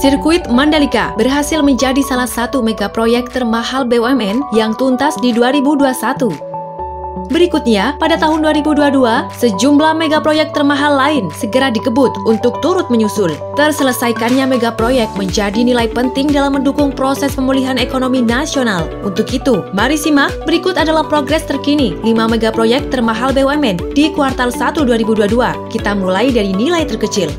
Sirkuit Mandalika berhasil menjadi salah satu mega proyek termahal BUMN yang tuntas di 2021. Berikutnya, pada tahun 2022, sejumlah mega proyek termahal lain segera dikebut untuk turut menyusul. Terselesaikannya mega proyek menjadi nilai penting dalam mendukung proses pemulihan ekonomi nasional. Untuk itu, mari simak berikut adalah progres terkini 5 mega proyek termahal BUMN di kuartal 1 2022. Kita mulai dari nilai terkecil.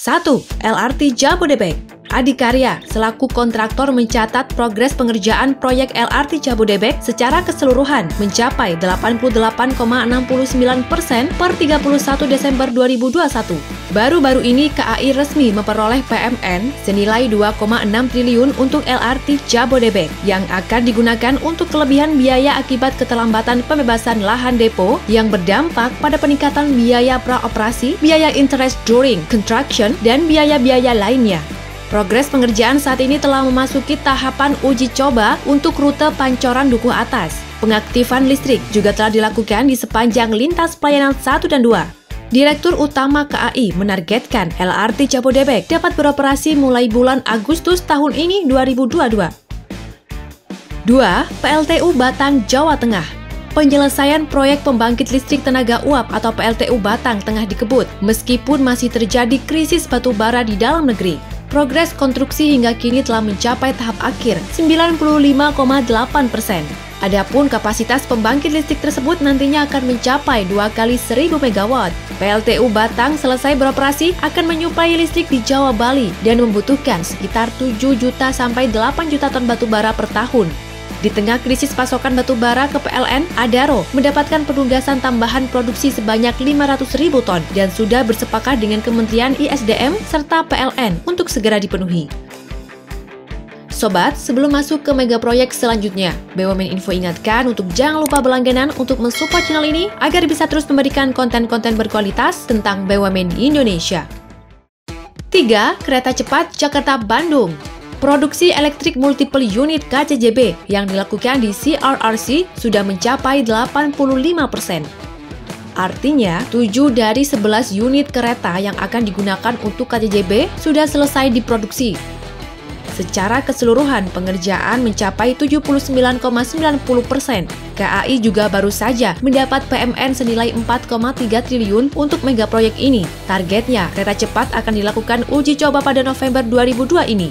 1. LRT Jabodebek. Adikarya selaku kontraktor mencatat progres pengerjaan proyek LRT Jabodebek secara keseluruhan mencapai 88,69% per 31 Desember 2021. Baru-baru ini KAI resmi memperoleh PMN senilai 2,6 triliun untuk LRT Jabodebek yang akan digunakan untuk kelebihan biaya akibat keterlambatan pembebasan lahan depo yang berdampak pada peningkatan biaya praoperasi, biaya interest during construction, dan biaya-biaya lainnya. Progres pengerjaan saat ini telah memasuki tahapan uji coba untuk rute Pancoran Dukuh Atas. Pengaktifan listrik juga telah dilakukan di sepanjang lintas pelayanan 1 dan 2. Direktur Utama KAI menargetkan LRT Jabodebek dapat beroperasi mulai bulan Agustus tahun ini 2022. 2. PLTU Batang, Jawa Tengah. Penyelesaian proyek pembangkit listrik tenaga uap atau PLTU Batang tengah dikebut meskipun masih terjadi krisis batu bara di dalam negeri. Progres konstruksi hingga kini telah mencapai tahap akhir 95,8%. Adapun kapasitas pembangkit listrik tersebut nantinya akan mencapai 2 kali 1000 MW. PLTU Batang selesai beroperasi akan menyuplai listrik di Jawa Bali dan membutuhkan sekitar 7 juta sampai 8 juta ton batu bara per tahun. Di tengah krisis pasokan batu bara ke PLN, Adaro mendapatkan penugasan tambahan produksi sebanyak 500.000 ton dan sudah bersepakat dengan Kementerian ISDM serta PLN untuk segera dipenuhi. Sobat, sebelum masuk ke mega proyek selanjutnya, BUMN Info ingatkan untuk jangan lupa berlangganan untuk mensupport channel ini agar bisa terus memberikan konten-konten berkualitas tentang BUMN Indonesia. 3. Kereta cepat Jakarta-Bandung. Produksi elektrik multiple unit KCJB yang dilakukan di CRRC sudah mencapai 85%. Artinya, 7 dari 11 unit kereta yang akan digunakan untuk KCJB sudah selesai diproduksi. Secara keseluruhan, pengerjaan mencapai 79,90%. KAI juga baru saja mendapat PMN senilai 4,3 triliun untuk mega proyek ini. Targetnya, kereta cepat akan dilakukan uji coba pada November 2002 ini.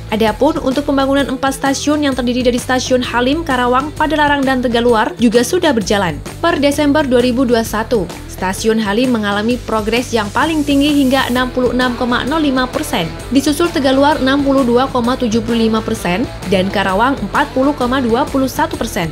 Adapun untuk pembangunan 4 stasiun yang terdiri dari stasiun Halim, Karawang, Padalarang, dan Tegaluar juga sudah berjalan. Per Desember 2021, stasiun Halim mengalami progres yang paling tinggi hingga 66,05%, disusul Tegaluar 62,75% dan Karawang 40,21%.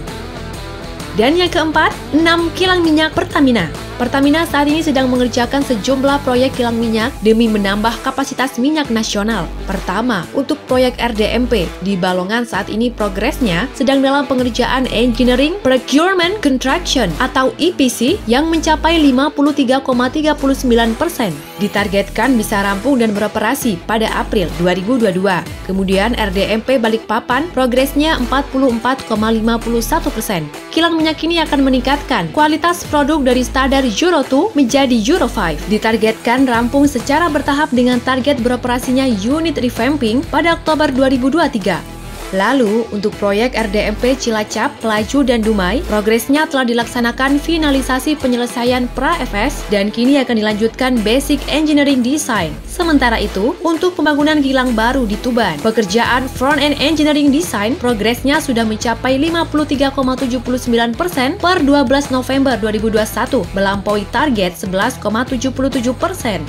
Dan yang keempat, 6 kilang minyak Pertamina. Pertamina saat ini sedang mengerjakan sejumlah proyek kilang minyak demi menambah kapasitas minyak nasional. Pertama, untuk proyek RDMP di Balongan saat ini progresnya sedang dalam pengerjaan Engineering Procurement Construction atau EPC yang mencapai 53,39%. Ditargetkan bisa rampung dan beroperasi pada April 2022. Kemudian RDMP Balikpapan progresnya 44,51%. Kilang minyak ini akan meningkatkan kualitas produk dari standar Euro 2 menjadi Euro 5. Ditargetkan rampung secara bertahap dengan target beroperasinya unit revamping pada Oktober 2023. Lalu, untuk proyek RDMP Cilacap, Pelaju, dan Dumai, progresnya telah dilaksanakan finalisasi penyelesaian pra-FS dan kini akan dilanjutkan Basic Engineering Design. Sementara itu, untuk pembangunan kilang baru di Tuban, pekerjaan Front-End Engineering Design progresnya sudah mencapai 53,79% per 12 November 2021, melampaui target 11,77%.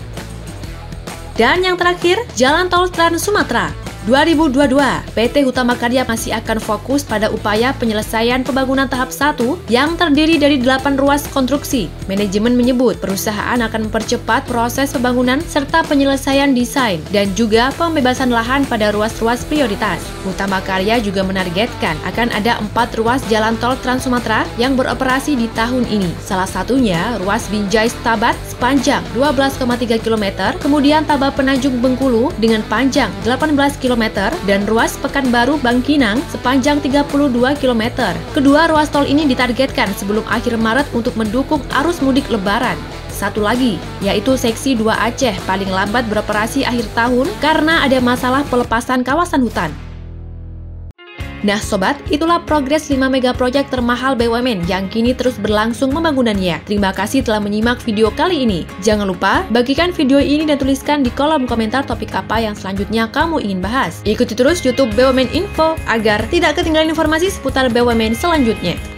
Dan yang terakhir, Jalan Tol Trans Sumatera. 2022, PT Hutama Karya masih akan fokus pada upaya penyelesaian pembangunan tahap 1 yang terdiri dari 8 ruas konstruksi. Manajemen menyebut perusahaan akan mempercepat proses pembangunan serta penyelesaian desain dan juga pembebasan lahan pada ruas-ruas prioritas. Hutama Karya juga menargetkan akan ada 4 ruas jalan tol Trans Sumatera yang beroperasi di tahun ini. Salah satunya ruas Binjai Stabat sepanjang 12,3 km, kemudian Taba Penajung Bengkulu dengan panjang 18 km km dan ruas Pekanbaru Bangkinang sepanjang 32 km. Kedua ruas tol ini ditargetkan sebelum akhir Maret untuk mendukung arus mudik Lebaran. Satu lagi, yaitu seksi 2 Aceh paling lambat beroperasi akhir tahun karena ada masalah pelepasan kawasan hutan. Nah sobat, itulah progres 5 mega proyek termahal BUMN yang kini terus berlangsung pembangunannya. Terima kasih telah menyimak video kali ini. Jangan lupa bagikan video ini dan tuliskan di kolom komentar topik apa yang selanjutnya kamu ingin bahas. Ikuti terus YouTube BUMN Info agar tidak ketinggalan informasi seputar BUMN selanjutnya.